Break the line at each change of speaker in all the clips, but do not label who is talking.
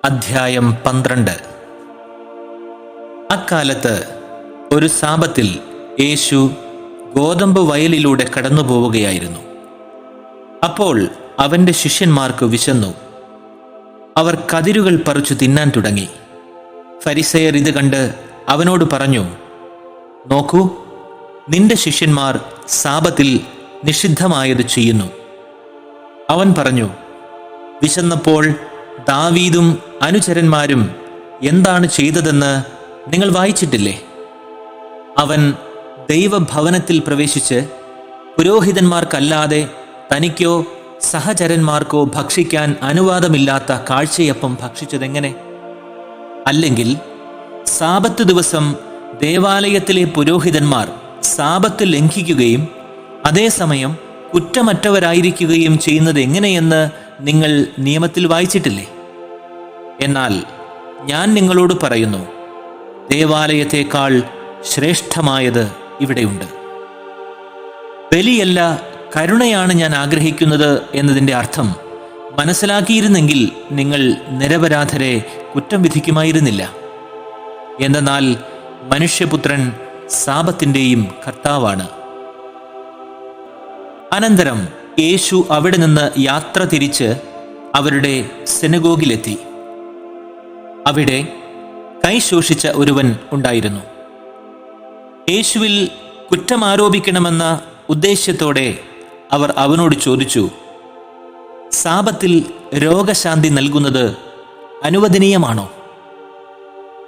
അധ്യായം 12. അക്കാലത്ത് ഒരു സാബത്തിൽ യേശു ഗോതമ്പ് വയലിലൂടെ കടന്നു പോവുകയായിരുന്നു. അപ്പോൾ അവൻ്റെ ശിഷ്യന്മാർക്ക് വിശന്നു. അവർ കതിരുകൾ പറിച്ചു തിന്നാൻ തുടങ്ങി. ഫരിസേയർ ഇത് കണ്ട് അവനോട് പറഞ്ഞു, നോക്കൂ, നിന്റെ ശിഷ്യന്മാർ സാബത്തിൽ നിഷിദ്ധമായത് ചെയ്യുന്നു. അവൻ പറഞ്ഞു, വിശന്നപ്പോൾ ദാവീദും അനുചരന്മാരും എന്താണ് ചെയ്തതെന്ന് നിങ്ങൾ വായിച്ചിട്ടില്ലേ? അവൻ ദൈവഭവനത്തിൽ പ്രവേശിച്ച് പുരോഹിതന്മാർക്കല്ലാതെ തനിക്കോ സഹചരന്മാർക്കോ ഭക്ഷിക്കാൻ അനുവാദമില്ലാത്ത കാഴ്ചയപ്പം ഭക്ഷിച്ചതെങ്ങനെ? അല്ലെങ്കിൽ സാബത്ത് ദിവസം ദേവാലയത്തിലെ പുരോഹിതന്മാർ സാബത്ത് ലംഘിക്കുകയും അതേസമയം കുറ്റമറ്റവരായിരിക്കുകയും ചെയ്യുന്നത് എങ്ങനെയെന്ന് നിങ്ങൾ നിയമത്തിൽ വായിച്ചിട്ടില്ലേ? എന്നാൽ ഞാൻ നിങ്ങളോട് പറയുന്നു, ദേവാലയത്തേക്കാൾ ശ്രേഷ്ഠമായത് ഇവിടെയുണ്ട്. ബലിയല്ല, കരുണയാണ് ഞാൻ ആഗ്രഹിക്കുന്നത് എന്നതിൻ്റെ അർത്ഥം മനസ്സിലാക്കിയിരുന്നെങ്കിൽ നിങ്ങൾ നിരപരാധരെ കുറ്റം വിധിക്കുമായിരുന്നില്ല. എന്തെന്നാൽ മനുഷ്യപുത്രൻ സാബത്തിൻ്റെയും കർത്താവാണ്. അനന്തരം യേശു അവിടെ നിന്ന് യാത്ര തിരിച്ച് അവരുടെ സിനഗോഗിലെത്തി. അവിടെ കൈ ശോഷിച്ച ഒരുവൻ ഉണ്ടായിരുന്നു. യേശുവിൽ കുറ്റമാരോപിക്കണമെന്ന ഉദ്ദേശ്യത്തോടെ അവർ അവനോട് ചോദിച്ചു, സാബത്തിൽ രോഗശാന്തി നൽകുന്നത് അനുവദനീയമാണോ?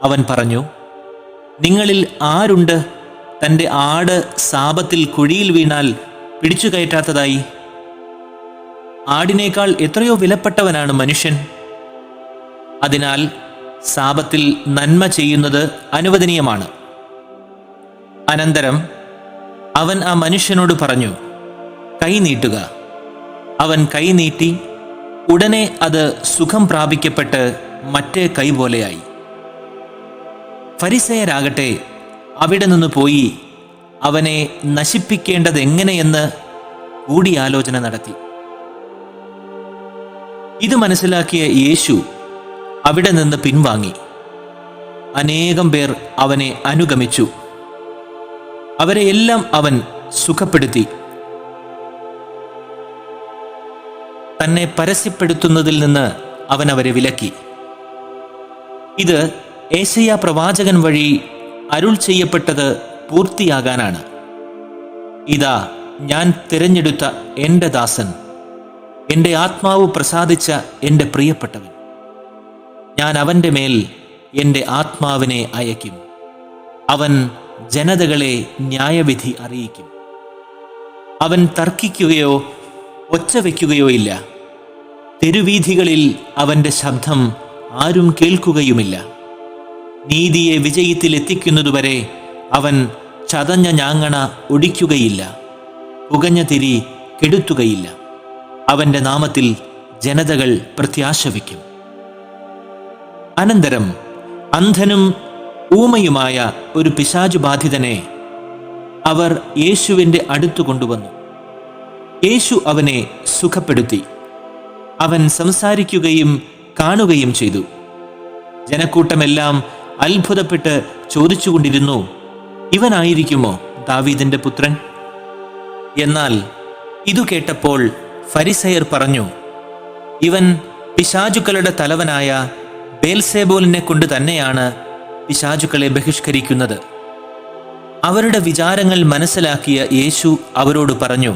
അവൻ പറഞ്ഞു, നിങ്ങളിൽ ആരുണ്ട് തൻ്റെ ആട് സാബത്തിൽ കുഴിയിൽ വീണാൽ പിടിച്ചു കയറ്റാത്തതായി? ആടിനേക്കാൾ എത്രയോ വിലപ്പെട്ടവനാണ് മനുഷ്യൻ. അതിനാൽ സാബത്തിൽ നന്മ ചെയ്യുന്നത് അനുവദനീയമാണ്. അനന്തരം അവൻ ആ മനുഷ്യനോട് പറഞ്ഞു, കൈ നീട്ടുക. അവൻ കൈ നീട്ടി. ഉടനെ അത് സുഖം പ്രാപിക്കപ്പെട്ട് മറ്റേ കൈ പോലെയായി. ഫരിസേയരാകട്ടെ അവിടെ നിന്ന് പോയി അവനെ നശിപ്പിക്കേണ്ടതെങ്ങനെയെന്ന് കൂടിയാലോചന നടത്തി. ഇത് മനസ്സിലാക്കിയ യേശു അവിടെ നിന്ന് പിൻവാങ്ങി. അനേകം പേർ അവനെ അനുഗമിച്ചു. അവരെ എല്ലാം അവൻ സുഖപ്പെടുത്തി. തന്നെ പരസ്യപ്പെടുത്തുന്നതിൽ നിന്ന് അവൻ അവരെ വിലക്കി. ഇത് യേശയ്യാ പ്രവാചകൻ വഴി അരുൾ ചെയ്യപ്പെട്ടത് പൂർത്തിയാകാനാണ്. ഇതാ, ഞാൻ തിരഞ്ഞെടുത്ത എൻ്റെ ദാസൻ, എൻ്റെ ആത്മാവ് പ്രസാദിച്ച എൻ്റെ പ്രിയപ്പെട്ടവൻ. ഞാൻ അവൻ്റെ മേൽ എൻ്റെ ആത്മാവിനെ അയക്കും. അവൻ ജനതകളെ ന്യായവിധി അറിയിക്കും. അവൻ തർക്കിക്കുകയോ ഒച്ച വയ്ക്കുകയോ ഇല്ല. തെരുവീഥികളിൽ അവൻ്റെ ശബ്ദം ആരും കേൾക്കുകയുമില്ല. നീതിയെ വിജയത്തിലെത്തിക്കുന്നതുവരെ അവൻ ചതഞ്ഞ ഞാങ്ങണ ഒടിക്കുകയില്ല, പുകഞ്ഞ തിരി കെടുത്തുകയില്ല. അവൻ്റെ നാമത്തിൽ ജനതകൾ പ്രത്യാശ വയ്ക്കും. അനന്തരം അന്ധനും ഊമയുമായ ഒരു പിശാചു ബാധിതനെ അവർ യേശുവിൻ്റെ അടുത്തു കൊണ്ടുവന്നു. യേശു അവനെ സുഖപ്പെടുത്തി. അവൻ സംസാരിക്കുകയും കാണുകയും ചെയ്തു. ജനക്കൂട്ടമെല്ലാം അത്ഭുതപ്പെട്ട് ചോദിച്ചുകൊണ്ടിരുന്നു, ഇവനായിരിക്കുമോ ദാവീദിന്റെ പുത്രൻ? എന്നാൽ ഇതു കേട്ടപ്പോൾ ഫരിസയർ പറഞ്ഞു, ഇവൻ പിശാചുക്കളുടെ തലവനായ ബേൽസെബൂലിനെ കൊണ്ട് തന്നെയാണ് പിശാചുക്കളെ ബഹിഷ്കരിക്കുന്നത്. അവരുടെ വിചാരങ്ങൾ മനസ്സിലാക്കിയ യേശു അവരോട് പറഞ്ഞു,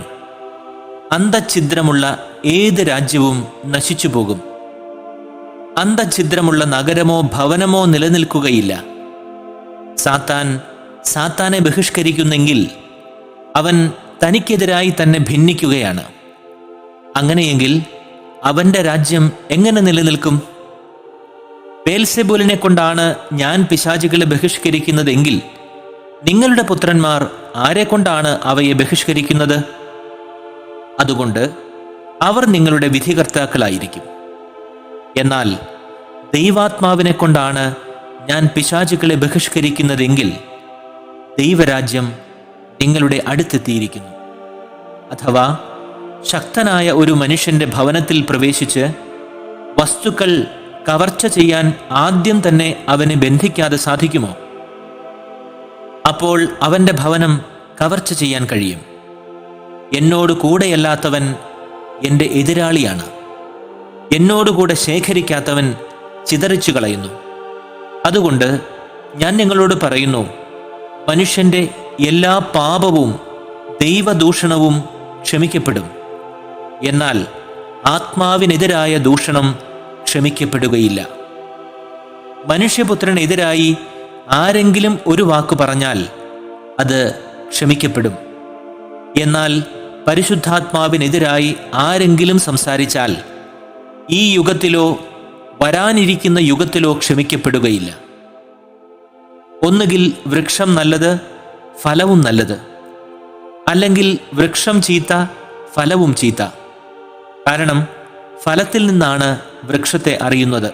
അന്തഛിദ്രമുള്ള ഏത് രാജ്യവും നശിച്ചു പോകും. അന്തഛിദ്രമുള്ള നഗരമോ ഭവനമോ നിലനിൽക്കുകയില്ല. സാത്താനെ ബഹിഷ്കരിക്കുന്നെങ്കിൽ അവൻ തനിക്കെതിരായി തന്നെ ഭിന്നിക്കുകയാണ്. അങ്ങനെയെങ്കിൽ അവൻ്റെ രാജ്യം എങ്ങനെ നിലനിൽക്കും? ബേൽസെബൂലിനെ കൊണ്ടാണ് ഞാൻ പിശാചുകളെ ബഹിഷ്കരിക്കുന്നതെങ്കിൽ നിങ്ങളുടെ പുത്രന്മാർ ആരെക്കൊണ്ടാണ് അവയെ ബഹിഷ്കരിക്കുന്നത്? അതുകൊണ്ട് അവർ നിങ്ങളുടെ വിധികർത്താക്കളായിരിക്കും. എന്നാൽ ദൈവാത്മാവിനെ കൊണ്ടാണ് ഞാൻ പിശാചുകളെ ബഹിഷ്കരിക്കുന്നതെങ്കിൽ ദൈവരാജ്യം നിങ്ങളുടെ അടുത്തെത്തിയിരിക്കുന്നു. അഥവാ ശക്തനായ ഒരു മനുഷ്യന്റെ ഭവനത്തിൽ പ്രവേശിച്ച് വസ്തുക്കൾ കവർച്ച ചെയ്യാൻ ആദ്യം തന്നെ അവനെ ബന്ധിക്കാതെ സാധിക്കുമോ? അപ്പോൾ അവൻ്റെ ഭവനം കവർച്ച ചെയ്യാൻ കഴിയും. എന്നോട് കൂടെയല്ലാത്തവൻ എൻ്റെ എതിരാളിയാണ്. എന്നോടുകൂടെ ശേഖരിക്കാത്തവൻ ചിതറിച്ചു കളയുന്നു. അതുകൊണ്ട് ഞാൻ നിങ്ങളോട് പറയുന്നു, മനുഷ്യൻ്റെ എല്ലാ പാപവും ദൈവദൂഷണവും ക്ഷമിക്കപ്പെടും, എന്നാൽ ആത്മാവിനെതിരായ ദൂഷണം ക്ഷമിക്കപ്പെടുകയില്ല. മനുഷ്യപുത്രനെതിരായി ആരെങ്കിലും ഒരു വാക്ക് പറഞ്ഞാൽ അത് ക്ഷമിക്കപ്പെടും, എന്നാൽ പരിശുദ്ധാത്മാവിനെതിരായി ആരെങ്കിലും സംസാരിച്ചാൽ ഈ യുഗത്തിലോ വരാനിരിക്കുന്ന യുഗത്തിലോ ക്ഷമിക്കപ്പെടുകയില്ല. ഒന്നുകിൽ വൃക്ഷം നല്ലത്, ഫലവും നല്ലത്, അല്ലെങ്കിൽ വൃക്ഷം ചീത്ത, ഫലവും ചീത്ത. കാരണം ഫലത്തിൽ നിന്നാണ് വൃക്ഷത്തെ അറിയുന്നത്.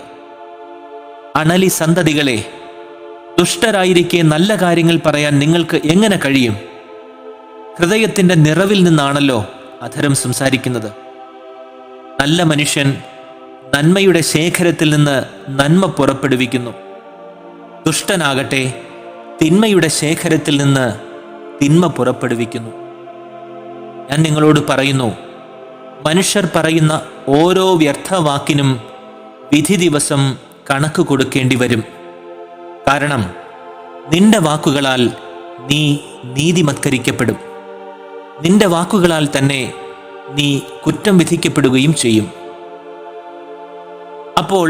അണലി സന്തതികളെ, ദുഷ്ടരായിരിക്കെ നല്ല കാര്യങ്ങൾ പറയാൻ നിങ്ങൾക്ക് എങ്ങനെ കഴിയും? ഹൃദയത്തിൻ്റെ നിറവിൽ നിന്നാണല്ലോ അധരം സംസാരിക്കുന്നത്. നല്ല മനുഷ്യൻ നന്മയുടെ ശേഖരത്തിൽ നിന്ന് നന്മ പുറപ്പെടുവിക്കുന്നു. ദുഷ്ടനാകട്ടെ തിന്മയുടെ ശേഖരത്തിൽ നിന്ന് തിന്മ പുറപ്പെടുവിക്കുന്നു. ഞാൻ നിങ്ങളോട് പറയുന്നു, മനുഷ്യർ പറയുന്ന ഓരോ വ്യർത്ഥവാക്കിനും വിധി ദിവസം കണക്ക് കൊടുക്കേണ്ടി വരും. കാരണം നിന്റെ വാക്കുകളാൽ നീ നീതിമത്കരിക്കപ്പെടും, നിന്റെ വാക്കുകളാൽ തന്നെ നീ കുറ്റം വിധിക്കപ്പെടുകയും ചെയ്യും. അപ്പോൾ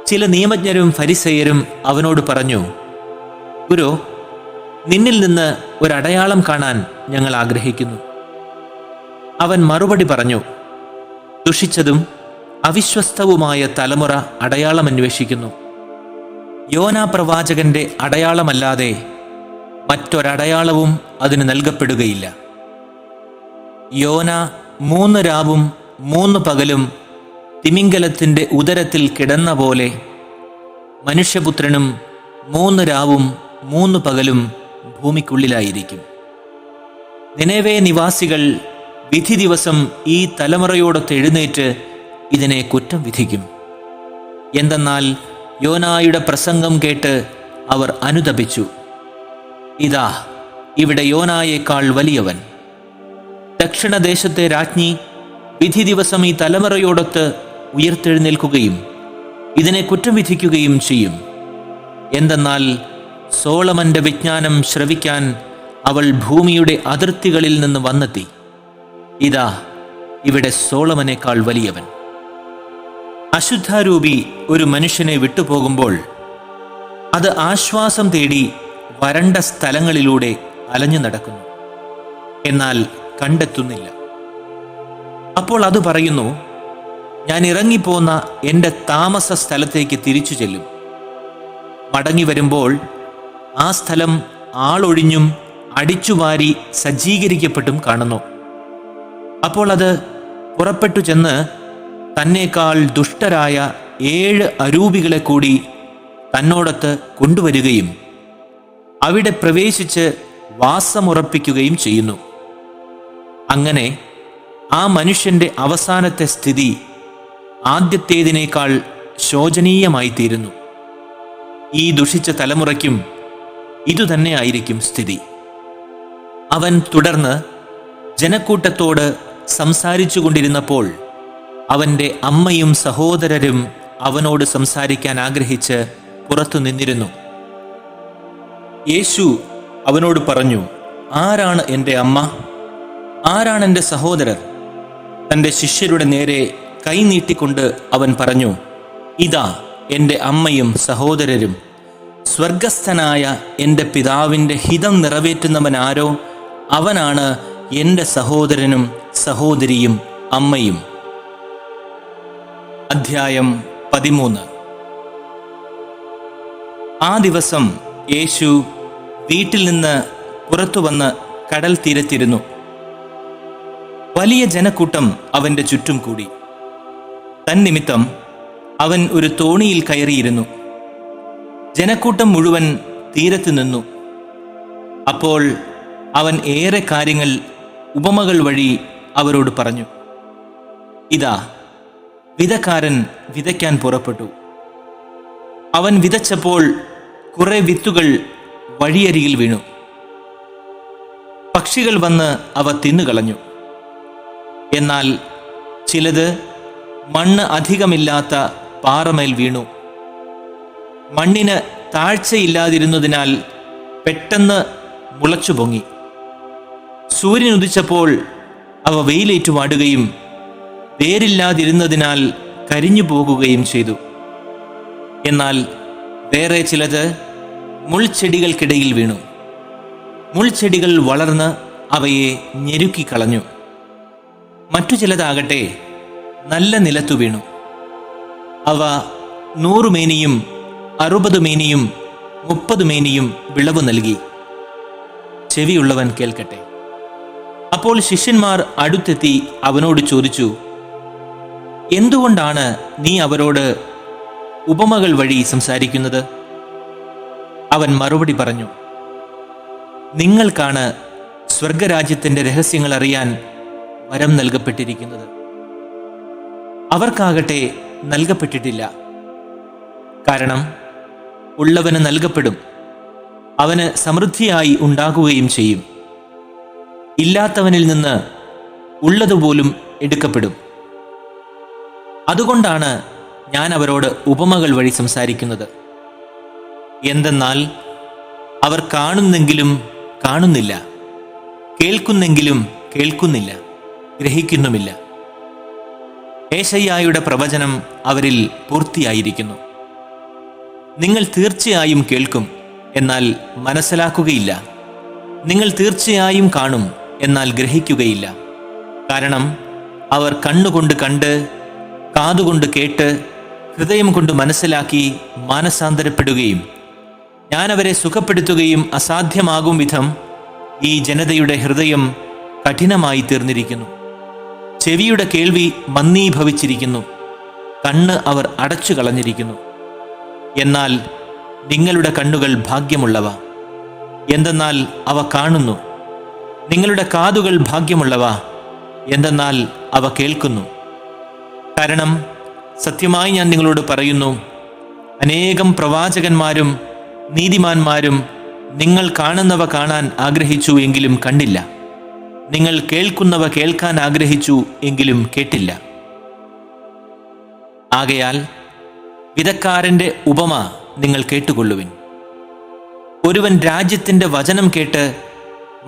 ചില നിയമജ്ഞരും ഫരിസേയരും അവനോട് പറഞ്ഞു, ഗുരു, നിന്നിൽ നിന്ന് ഒരടയാളം കാണാൻ ഞങ്ങൾ ആഗ്രഹിക്കുന്നു. അവൻ മറുപടി പറഞ്ഞു, ദുഷിച്ചതും അവിശ്വസ്തവുമായ തലമുറ അടയാളം അന്വേഷിക്കുന്നു. യോനാ പ്രവാചകന്റെ അടയാളമല്ലാതെ മറ്റൊരടയാളവും അതിന് നൽകപ്പെടുകയില്ല. യോന 3 രാവും 3 പകലും തിമിംഗലത്തിൻ്റെ ഉദരത്തിൽ കിടന്ന പോലെ മനുഷ്യപുത്രനും 3 രാവും 3 പകലും ഭൂമിക്കുള്ളിലായിരിക്കും. നിനവേ നിവാസികൾ വിധി ദിവസം ഈ തലമുറയോടൊത്ത് എഴുന്നേറ്റ് ഇതിനെ കുറ്റം വിധിക്കും. എന്തെന്നാൽ യോനായുടെ പ്രസംഗം കേട്ട് അവർ അനുതപിച്ചു. ഇതാ, ഇവിടെ യോനായേക്കാൾ വലിയവൻ. ദക്ഷിണദേശത്തെ രാജ്ഞി വിധി ദിവസം ഈ തലമുറയോടൊത്ത് ഉയർത്തെഴുന്നേൽക്കുകയും ഇതിനെ കുറ്റം വിധിക്കുകയും ചെയ്യും. എന്തെന്നാൽ സോളമന്റെ വിജ്ഞാനം ശ്രവിക്കാൻ അവൾ ഭൂമിയുടെ അതിർത്തികളിൽ നിന്ന് വന്നെത്തി. ഇതാ, ഇവിടെ സോളമനേക്കാൾ വലിയവൻ. അശുദ്ധാരൂപി ഒരു മനുഷ്യനെ വിട്ടുപോകുമ്പോൾ അത് ആശ്വാസം തേടി വരണ്ട സ്ഥലങ്ങളിലൂടെ അലഞ്ഞു നടക്കുന്നു, എന്നാൽ കണ്ടെത്തുന്നില്ല. അപ്പോൾ അത് പറയുന്നു, ഞാൻ ഇറങ്ങിപ്പോന്ന എൻ്റെ താമസ സ്ഥലത്തേക്ക് തിരിച്ചു ചെല്ലും. മടങ്ങി വരുമ്പോൾ ആ സ്ഥലം ആളൊഴിഞ്ഞും അടിച്ചുവാരി സജ്ജീകരിക്കപ്പെട്ടും കാണുന്നു. അപ്പോൾ അത് പുറപ്പെട്ടു ചെന്ന് തന്നേക്കാൾ ദുഷ്ടരായ 7 അരൂപികളെ കൂടി തന്നോടൊത്ത് കൊണ്ടുവരികയും അവിടെ പ്രവേശിച്ച് വാസമുറപ്പിക്കുകയും ചെയ്യുന്നു. അങ്ങനെ ആ മനുഷ്യൻ്റെ അവസാനത്തെ സ്ഥിതി ആദ്യത്തേതിനേക്കാൾ ശോചനീയമായിത്തീരുന്നു. ഈ ദുഷിച്ച തലമുറയ്ക്കും ഇതുതന്നെയായിരിക്കും സ്ഥിതി. അവൻ തുടർന്ന് ജനക്കൂട്ടത്തോട് സംസാരിച്ചു കൊണ്ടിരുന്നപ്പോൾ അവൻ്റെ അമ്മയും സഹോദരരും അവനോട് സംസാരിക്കാൻ ആഗ്രഹിച്ച് പുറത്തു നിന്നിരുന്നു. യേശു അവനോട് പറഞ്ഞു, ആരാണ് എൻ്റെ അമ്മ? ആരാണ് എൻ്റെ സഹോദരർ? തൻ്റെ ശിഷ്യരുടെ നേരെ കൈ നീട്ടിക്കൊണ്ട് അവൻ പറഞ്ഞു, ഇതാ എൻ്റെ അമ്മയും സഹോദരരും. സ്വർഗസ്ഥനായ എൻ്റെ പിതാവിൻ്റെ ഹിതം നിറവേറ്റുന്നവനാരോ അവനാണ് എൻ്റെ സഹോദരനും സഹോദരിയും അമ്മയും. അധ്യായം 13. ആ ദിവസം യേശു വീട്ടിൽ നിന്ന് പുറത്തു വന്ന് കടൽ തീരത്തിരുന്നു. വലിയ ജനക്കൂട്ടം അവൻ്റെ ചുറ്റും കൂടി. തന്നിമിത്തം അവൻ ഒരു തോണിയിൽ കയറിയിരുന്നു. ജനക്കൂട്ടം മുഴുവൻ തീരത്ത് നിന്നു. അപ്പോൾ അവൻ ഏറെ കാര്യങ്ങൾ ഉപമകൾ വഴി അവരോട് പറഞ്ഞു. ഇതാ, വിതക്കാരൻ വിതയ്ക്കാൻ പുറപ്പെട്ടു. അവൻ വിതച്ചപ്പോൾ കുറെ വിത്തുകൾ വഴിയരികിൽ വീണു. പക്ഷികൾ വന്ന് അവ തിന്നുകളഞ്ഞു. എന്നാൽ ചിലത് മണ്ണ് അധികമില്ലാത്ത പാറമേൽ വീണു. മണ്ണിന് താഴ്ചയില്ലാതിരുന്നതിനാൽ പെട്ടെന്ന് മുളച്ചു പൊങ്ങി. സൂര്യൻ ഉദിച്ചപ്പോൾ അവ വെയിലേറ്റു വാടുകയും വേരില്ലാതിരുന്നതിനാൽ കരിഞ്ഞു പോകുകയും ചെയ്തു. എന്നാൽ വേറെ ചിലത് മുൾച്ചെടികൾക്കിടയിൽ വീണു. മുൾച്ചെടികൾ വളർന്ന് അവയെ ഞെരുക്കിക്കളഞ്ഞു. മറ്റു ചിലതാകട്ടെ നല്ല നിലത്തു വീണു. അവ 100 മേനിയും 60 മേനിയും 30 മേനിയും വിളവ് നൽകി. ചെവിയുള്ളവൻ കേൾക്കട്ടെ. അപ്പോൾ ശിഷ്യന്മാർ അടുത്തെത്തി അവനോട് ചോദിച്ചു, എന്തുകൊണ്ടാണ് നീ അവരോട് ഉപമകൾ വഴി സംസാരിക്കുന്നത്? അവൻ മറുപടി പറഞ്ഞു, നിങ്ങൾക്കാണ് സ്വർഗരാജ്യത്തിൻ്റെ രഹസ്യങ്ങൾ അറിയാൻ വരം നൽകപ്പെട്ടിരിക്കുന്നത്. അവർക്കാകട്ടെ നൽകപ്പെട്ടിട്ടില്ല. കാരണം ഉള്ളവന് നൽകപ്പെടും, അവന് സമൃദ്ധിയായി ഉണ്ടാകുകയും ചെയ്യും. ഇല്ലാത്തവനിൽ നിന്ന് ഉള്ളതുപോലും എടുക്കപ്പെടും. അതുകൊണ്ടാണ് ഞാൻ അവരോട് ഉപമകൾ വഴി സംസാരിക്കുന്നത്. എന്തെന്നാൽ അവർ കാണുന്നെങ്കിലും കാണുന്നില്ല, കേൾക്കുന്നെങ്കിലും കേൾക്കുന്നില്ല, ഗ്രഹിക്കുന്നുമില്ല. ഏശയ്യായുടെ പ്രവചനം അവരിൽ പൂർത്തിയായിരിക്കുന്നു. നിങ്ങൾ തീർച്ചയായും കേൾക്കും, എന്നാൽ മനസ്സിലാക്കുകയില്ല. നിങ്ങൾ തീർച്ചയായും കാണും, എന്നാൽ ഗ്രഹിക്കുകയില്ല. കാരണം അവർ കണ്ണുകൊണ്ട് കണ്ട്, കാതുകൊണ്ട് കേട്ട്, ഹൃദയം കൊണ്ട് മനസ്സിലാക്കി മാനസാന്തരപ്പെടുകയും ഞാൻ അവരെ സുഖപ്പെടുത്തുകയും അസാധ്യമാകും വിധം ഈ ജനതയുടെ ഹൃദയം കഠിനമായി തീർന്നിരിക്കുന്നു. ചെവിയുടെ കേൾവി മന്ദീഭവിച്ചിരിക്കുന്നു, കണ്ണ് അവർ അടച്ചു കളഞ്ഞിരിക്കുന്നു. എന്നാൽ നിങ്ങളുടെ കണ്ണുകൾ ഭാഗ്യമുള്ളവ, എന്തെന്നാൽ അവ കാണുന്നു. നിങ്ങളുടെ കാതുകൾ ഭാഗ്യമുള്ളവ, എന്തെന്നാൽ അവ കേൾക്കുന്നു. കാരണം സത്യമായി ഞാൻ നിങ്ങളോട് പറയുന്നു, അനേകം പ്രവാചകന്മാരും നീതിമാന്മാരും നിങ്ങൾ കാണുന്നവ കാണാൻ ആഗ്രഹിച്ചു എങ്കിലും കണ്ടില്ല, നിങ്ങൾ കേൾക്കുന്നവ കേൾക്കാൻ ആഗ്രഹിച്ചു എങ്കിലും കേട്ടില്ല. ആകയാൽ വിതക്കാരൻ്റെ ഉപമ നിങ്ങൾ കേട്ടുകൊള്ളുവിൻ. ഒരുവൻ രാജ്യത്തിൻ്റെ വചനം കേട്ട്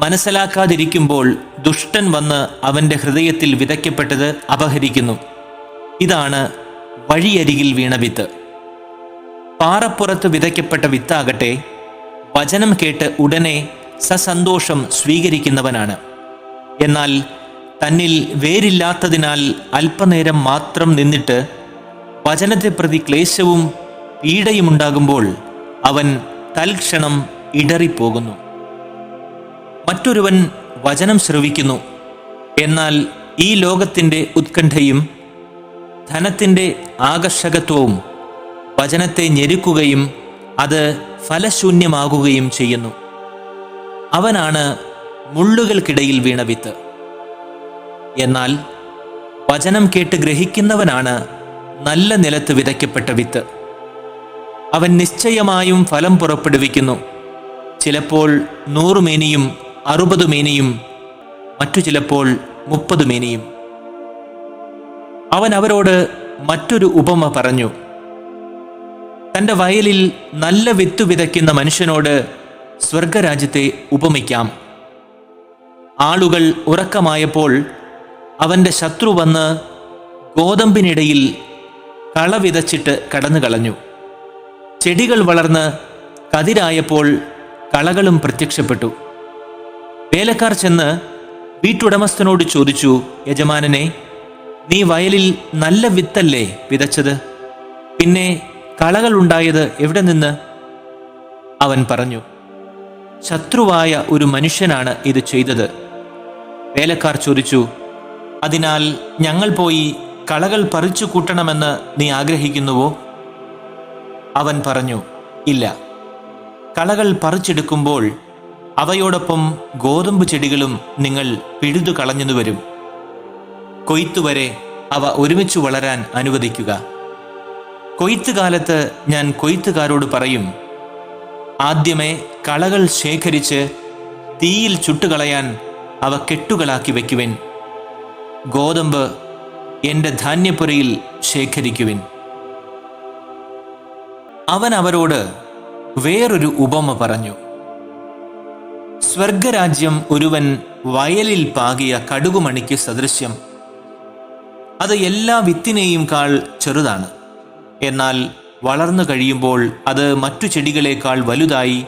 മനസ്സിലാക്കാതിരിക്കുമ്പോൾ ദുഷ്ടൻ വന്ന് അവൻ്റെ ഹൃദയത്തിൽ വിതയ്ക്കപ്പെട്ടത് അപഹരിക്കുന്നു. ഇതാണ് വഴിയരികിൽ വീണ വിത്ത്. പാറപ്പുറത്ത് വിതയ്ക്കപ്പെട്ട വിത്താകട്ടെ വചനം കേട്ട് ഉടനെ സസന്തോഷം സ്വീകരിക്കുന്നവനാണ്. എന്നാൽ തന്നിൽ വേരില്ലാത്തതിനാൽ അല്പനേരം മാത്രം നിന്നിട്ട് വചനത്തെ പ്രതി ക്ലേശവും പീഡയുമുണ്ടാകുമ്പോൾ അവൻ തൽക്ഷണം ഇടറിപ്പോകുന്നു. മറ്റൊരുവൻ വചനം ശ്രവിക്കുന്നു, എന്നാൽ ഈ ലോകത്തിൻ്റെ ഉത്കണ്ഠയും ധനത്തിൻ്റെ ആകർഷകത്വവും വചനത്തെ ഞെരുക്കുകയും അത് ഫലശൂന്യമാകുകയും ചെയ്യുന്നു. അവനാണ് മുള്ളുകൾക്കിടയിൽ വീണ വിത്ത്. എന്നാൽ വചനം കേട്ട് ഗ്രഹിക്കുന്നവനാണ് നല്ല നിലത്ത് വിതയ്ക്കപ്പെട്ട വിത്ത്. അവൻ നിശ്ചയമായും ഫലം പുറപ്പെടുവിക്കുന്നു. ചിലപ്പോൾ 100 മേനിയും 60 മേനിയും മറ്റു ചിലപ്പോൾ 30 മേനിയും. അവൻ അവരോട് മറ്റൊരു ഉപമ പറഞ്ഞു. തൻ്റെ വയലിൽ നല്ല വിത്ത് വിതയ്ക്കുന്ന മനുഷ്യനോട് സ്വർഗരാജ്യത്തെ ഉപമിക്കാം. ആളുകൾ ഉറക്കമായപ്പോൾ അവൻ്റെ ശത്രു വന്ന് ഗോതമ്പിനിടയിൽ കള വിതച്ചിട്ട് കടന്നു കളഞ്ഞു. ചെടികൾ വളർന്ന് കതിരായപ്പോൾ കളകളും പ്രത്യക്ഷപ്പെട്ടു. വേലക്കാർ ചെന്ന് വീട്ടുടമസ്ഥനോട് ചോദിച്ചു, യജമാനനെ, നീ വയലിൽ നല്ല വിത്തല്ലേ വിതച്ചത്? പിന്നെ കളകൾ ഉണ്ടായത് എവിടെ നിന്ന്? അവൻ പറഞ്ഞു, ശത്രുവായ ഒരു മനുഷ്യനാണ് ഇത് ചെയ്തത്. വേലക്കാർ ചോദിച്ചു, അതിനാൽ ഞങ്ങൾ പോയി കളകൾ പറിച്ചു കൂട്ടണമെന്ന് നീ ആഗ്രഹിക്കുന്നുവോ? അവൻ പറഞ്ഞു, ഇല്ല. കളകൾ പറിച്ചെടുക്കുമ്പോൾ അവയോടൊപ്പം ഗോതമ്പ് ചെടികളും നിങ്ങൾ പിഴുതു കളഞ്ഞെന്നു വരും. കൊയ്ത്തുവരെ അവ ഒരുമിച്ച് വളരാൻ അനുവദിക്കുക. കൊയ്ത്തുകാലത്ത് ഞാൻ കൊയ്ത്തുകാരോട് പറയും, ആദ്യമേ കളകൾ ശേഖരിച്ച് തീയിൽ ചുട്ടുകളയാൻ അവ കെട്ടുകളാക്കി വയ്ക്കുവിൻ. ഗോതമ്പ് എൻ്റെ ധാന്യപ്പുരയിൽ ശേഖരിക്കുവിൻ. അവൻ അവരോട് വേറൊരു ഉപമ പറഞ്ഞു. സ്വർഗരാജ്യം ഒരുവൻ വയലിൽ പാകിയ കടുകുമണിക്ക് സദൃശ്യം. അത് എല്ലാ വിത്തിനെയും കാൾ ചെറുതാണ്. എന്നാൽ വളർന്നു കഴിയുമ്പോൾ അത് മറ്റു ചെടികളേക്കാൾ വലുതായി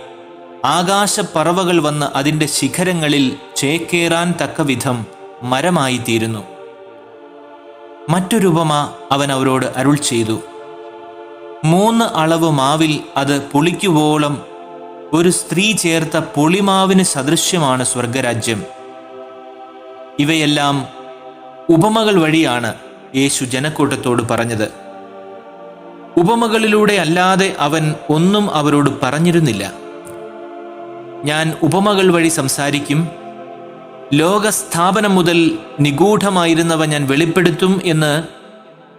ആകാശപ്പറവകൾ വന്ന് അതിൻ്റെ ശിഖരങ്ങളിൽ ചേക്കേറാൻ തക്കവിധം മരമായി തീരുന്നു. മറ്റൊരു ഉപമ അവൻ അവരോട് അരുൾ ചെയ്തു. 3 അളവ് മാവിൽ അത് പുളിക്കുവോളം ഒരു സ്ത്രീ ചേർത്ത പുളിമാവിന് സദൃശ്യമാണ് സ്വർഗരാജ്യം. ഇവയെല്ലാം ഉപമകൾ വഴിയാണ് യേശു ജനക്കൂട്ടത്തോട് പറഞ്ഞത്. ഉപമകളിലൂടെ അല്ലാതെ അവൻ ഒന്നും അവരോട് പറഞ്ഞിരുന്നില്ല. ഞാൻ ഉപമകൾ വഴി സംസാരിക്കും, ലോകസ്ഥാപനം മുതൽ നിഗൂഢമായിരുന്നവ ഞാൻ വെളിപ്പെടുത്തും എന്ന്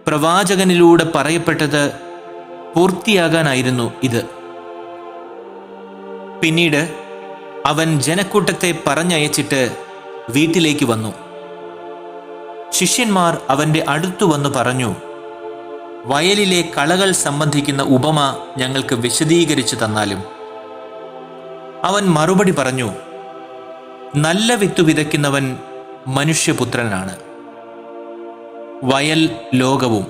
പ്രവാചകനിലൂടെ പറയപ്പെട്ടത് പൂർത്തിയാകാനായിരുന്നു ഇത്. പിന്നീട് അവൻ ജനക്കൂട്ടത്തെ പറഞ്ഞയച്ചിട്ട് വീട്ടിലേക്ക് വന്നു. ശിഷ്യന്മാർ അവൻ്റെ അടുത്തു വന്നു പറഞ്ഞു, വയലിലെ കളകൾ സംബന്ധിക്കുന്ന ഉപമ ഞങ്ങൾക്ക് വിശദീകരിച്ചു തന്നാലും. അവൻ മറുപടി പറഞ്ഞു, നല്ല വിത്തു വിതയ്ക്കുന്നവൻ മനുഷ്യപുത്രനാണ്. വയൽ ലോകവും.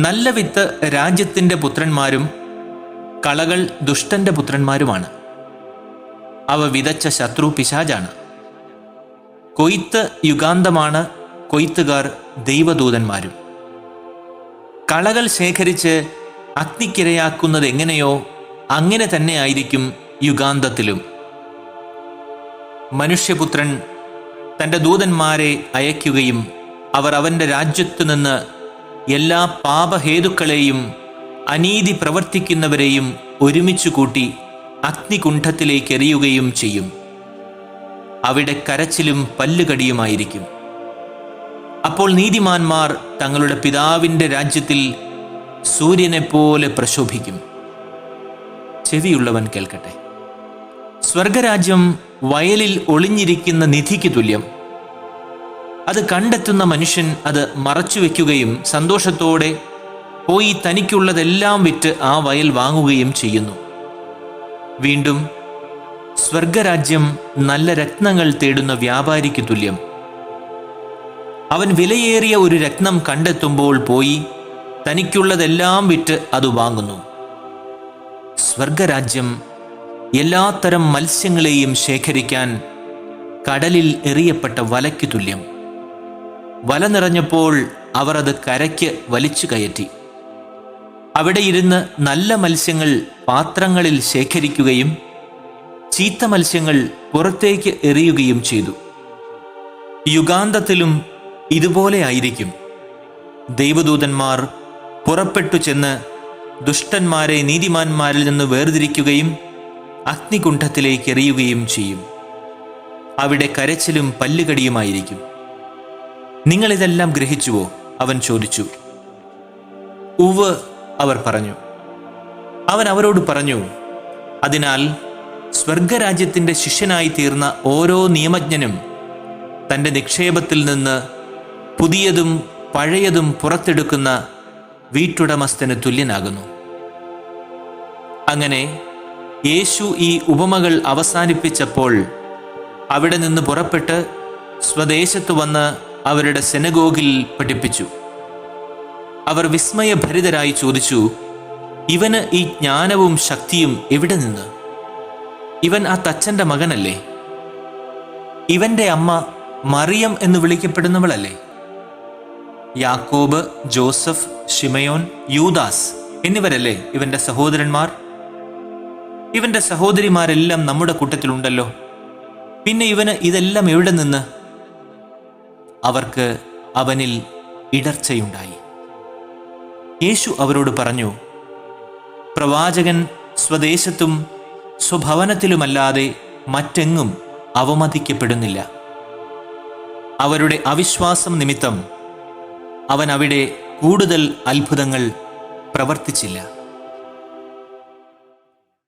നല്ല വിത്ത് രാജ്യത്തിൻ്റെ പുത്രന്മാരും കളകൾ ദുഷ്ടന്റെ പുത്രന്മാരുമാണ്. അവ വിതച്ച ശത്രു പിശാചാണ്. കൊയ്ത്ത് യുഗാന്തമാണ്, കൊയ്ത്തുകാർ ദൈവദൂതന്മാരും. കളകൾ ശേഖരിച്ച് അഗ്നിക്കിരയാക്കുന്നത് എങ്ങനെയോ അങ്ങനെ തന്നെ ആയിരിക്കും യുഗാന്തത്തിലും. മനുഷ്യപുത്രൻ തൻ്റെ ദൂതന്മാരെ അയക്കുകയും അവർ അവൻ്റെ രാജ്യത്തു നിന്ന് എല്ലാ പാപഹേതുക്കളെയും അനീതി പ്രവർത്തിക്കുന്നവരെയും ഒരുമിച്ചു കൂട്ടി അഗ്നികുണ്ഠത്തിലേക്ക് എറിയുകയും ചെയ്യും. അവിടെ കരച്ചിലും പല്ലുകടിയുമായിരിക്കും. അപ്പോൾ നീതിമാന്മാർ തങ്ങളുടെ പിതാവിൻ്റെ രാജ്യത്തിൽ സൂര്യനെപ്പോലെ പ്രശോഭിക്കും. ചെവിയുള്ളവൻ കേൾക്കട്ടെ. സ്വർഗരാജ്യം വയലിൽ ഒളിഞ്ഞിരിക്കുന്ന നിധിക്ക് തുല്യം. അത് കണ്ടെത്തുന്ന മനുഷ്യൻ അത് മറച്ചുവെക്കുകയും സന്തോഷത്തോടെ പോയി തനിക്കുള്ളതെല്ലാം വിറ്റ് ആ വയൽ വാങ്ങുകയും ചെയ്യുന്നു. വീണ്ടും സ്വർഗരാജ്യം നല്ല രത്നങ്ങൾ തേടുന്ന വ്യാപാരിക്ക് തുല്യം. അവൻ വിലയേറിയ ഒരു രത്നം കണ്ടെത്തുമ്പോൾ പോയി തനിക്കുള്ളതെല്ലാം വിറ്റ് അത് വാങ്ങുന്നു. സ്വർഗരാജ്യം എല്ലാത്തരം മത്സ്യങ്ങളെയും ശേഖരിക്കാൻ കടലിൽ എറിയപ്പെട്ട വലയ്ക്ക് തുല്യം. വല നിറഞ്ഞപ്പോൾ അവർ അത് കരയ്ക്ക് വലിച്ചു കയറ്റി. അവിടെ ഇരുന്ന് നല്ല മത്സ്യങ്ങൾ പാത്രങ്ങളിൽ ശേഖരിക്കുകയും ചീത്ത മത്സ്യങ്ങൾ പുറത്തേക്ക് എറിയുകയും ചെയ്തു. യുഗാന്തത്തിലും ഇതുപോലെ ആയിരിക്കും. ദൈവദൂതന്മാർ പുറപ്പെട്ടു ചെന്ന് ദുഷ്ടന്മാരെ നീതിമാന്മാരിൽ നിന്ന് വേർതിരിക്കുകയും അഗ്നികുണ്ഠത്തിലേക്ക് എറിയുകയും ചെയ്യും. അവിടെ കരച്ചിലും പല്ലുകടിയുമായിരിക്കും. നിങ്ങളിതെല്ലാം ഗ്രഹിച്ചുവോ? അവൻ ചോദിച്ചു. ഉവ്വ്, അവർ പറഞ്ഞു. അവൻ അവരോട് പറഞ്ഞു, അതിനാൽ സ്വർഗരാജ്യത്തിൻ്റെ ശിഷ്യനായി തീർന്ന ഓരോ നിയമജ്ഞനും തൻ്റെ നിക്ഷേപത്തിൽ നിന്ന് പുതിയതും പഴയതും പുറത്തെടുക്കുന്ന വീട്ടുടമസ്ഥന് തുല്യനാകുന്നു. അങ്ങനെ യേശു ഈ ഉപമകൾ അവസാനിപ്പിച്ചപ്പോൾ അവിടെ നിന്ന് പുറപ്പെട്ട് സ്വദേശത്ത് വന്ന് അവരുടെ സെനഗോഗിൽ പഠിപ്പിച്ചു. അവർ വിസ്മയഭരിതരായി ചോദിച്ചു, ഇവന് ഈ ജ്ഞാനവും ശക്തിയും എവിടെ നിന്ന്? ഇവൻ ആ തച്ചൻ്റെ മകനല്ലേ? ഇവൻ്റെ അമ്മ മറിയം എന്ന് വിളിക്കപ്പെടുന്നവളല്ലേ? യാക്കോബ്, ജോസഫ്, ശിമയോൻ, യൂദാസ് എന്നിവരല്ലേ ഇവൻ്റെ സഹോദരന്മാർ? ഇവൻ്റെ സഹോദരിമാരെല്ലാം നമ്മുടെ കൂട്ടത്തിലുണ്ടല്ലോ. പിന്നെ ഇവന് ഇതെല്ലാം എവിടെ നിന്ന്? അവർക്ക് അവനിൽ ഇടർച്ചയുണ്ടായി. യേശു അവരോട് പറഞ്ഞു, പ്രവാചകൻ സ്വദേശത്തും സ്വഭവനത്തിലുമല്ലാതെ മറ്റെങ്ങും അവമതിക്കപ്പെടുന്നില്ല. അവരുടെ അവിശ്വാസം നിമിത്തം അവൻ അവിടെ കൂടുതൽ അത്ഭുതങ്ങൾ പ്രവർത്തിച്ചില്ല.